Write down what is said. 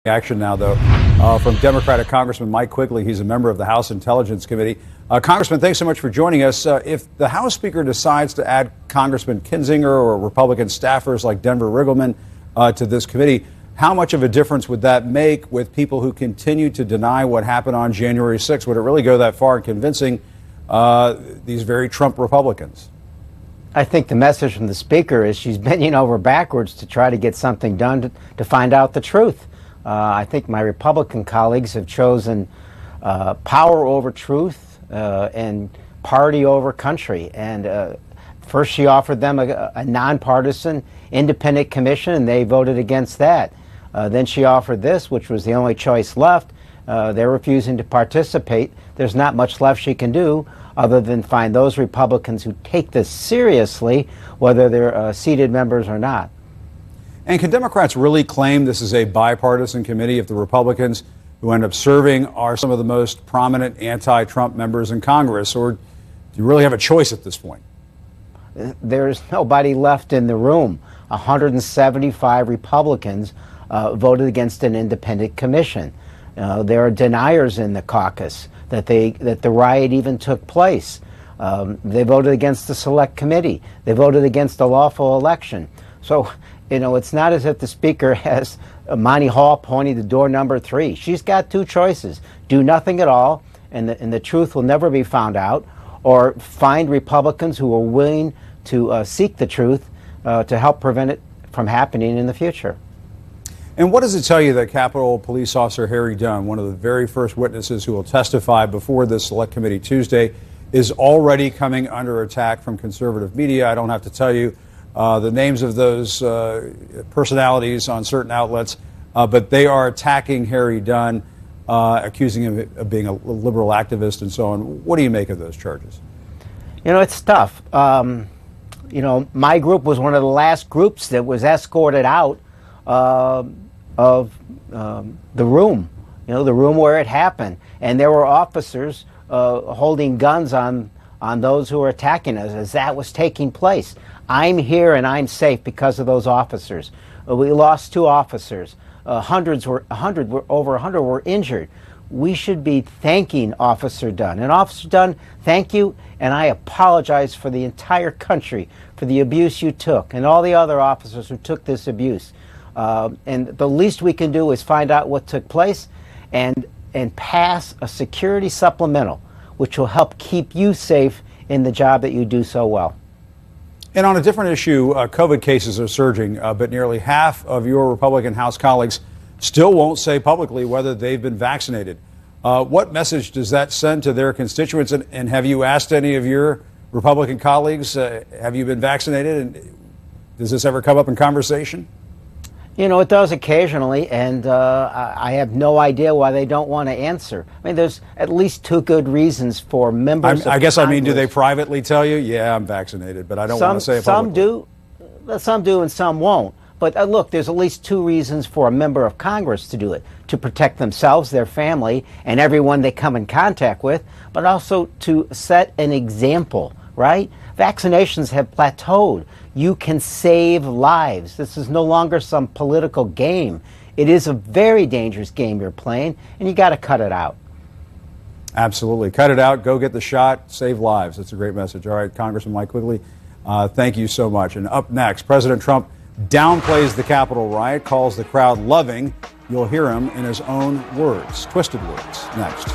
Action now, though, from Democratic Congressman Mike Quigley. He's a member of the House Intelligence Committee. Congressman, thanks so much for joining us. If the House Speaker decides to add Congressman Kinzinger or Republican staffers like Denver Riggleman to this committee, how much of a difference would that make with people who continue to deny what happened on January 6th? Would it really go that far in convincing these very Trump Republicans? I think the message from the Speaker is she's bending over backwards to try to get something done to find out the truth. I think my Republican colleagues have chosen power over truth and party over country. And first she offered them a nonpartisan independent commission, and they voted against that. Then she offered this, which was the only choice left. They're refusing to participate. There's not much left she can do other than find those Republicans who take this seriously, whether they're seated members or not. And can Democrats really claim this is a bipartisan committee if the Republicans who end up serving are some of the most prominent anti-Trump members in Congress? Or do you really have a choice at this point? There's nobody left in the room. 175 Republicans voted against an independent commission. There are deniers in the caucus that the riot even took place. They voted against the select committee. They voted against a lawful election. So, you know, it's not as if the Speaker has Monty Hall pointing to door number 3. She's got two choices: do nothing at all, and the truth will never be found out, or find Republicans who are willing to seek the truth to help prevent it from happening in the future. And what does it tell you that Capitol Police Officer Harry Dunn, one of the very first witnesses who will testify before this Select Committee Tuesday, is already coming under attack from conservative media? I don't have to tell you the names of those personalities on certain outlets, but they are attacking Harry Dunn, accusing him of being a liberal activist and so on. What do you make of those charges? You know, it's tough. You know, my group was one of the last groups that was escorted out of the room, you know, the room where it happened. And there were officers holding guns on those who were attacking us as that was taking place. I'm here and I'm safe because of those officers. We lost 2 officers. Over 100 were injured. We should be thanking Officer Dunn. And Officer Dunn, thank you, and I apologize for the entire country for the abuse you took, and all the other officers who took this abuse. And the least we can do is find out what took place and pass a security supplemental, which will help keep you safe in the job that you do so well. And on a different issue, COVID cases are surging, but nearly half of your Republican House colleagues still won't say publicly whether they've been vaccinated. What message does that send to their constituents? And have you asked any of your Republican colleagues, have you been vaccinated? And does this ever come up in conversation? You know, it does occasionally, and I have no idea why they don't want to answer. I mean, there's at least 2 good reasons for members of Congress. I mean, do they privately tell you, yeah, I'm vaccinated, but I don't want to say it publicly? Some do and some won't. But look, there's at least 2 reasons for a member of Congress to do it: to protect themselves, their family, and everyone they come in contact with, but also to set an example, right? Vaccinations have plateaued. You can save lives. This is no longer some political game. It is a very dangerous game you're playing, and you got to cut it out. Absolutely. Cut it out. Go get the shot. Save lives. That's a great message. All right, Congressman Mike Quigley, thank you so much. And up next, President Trump downplays the Capitol riot, calls the crowd loving. You'll hear him in his own words, twisted words, next.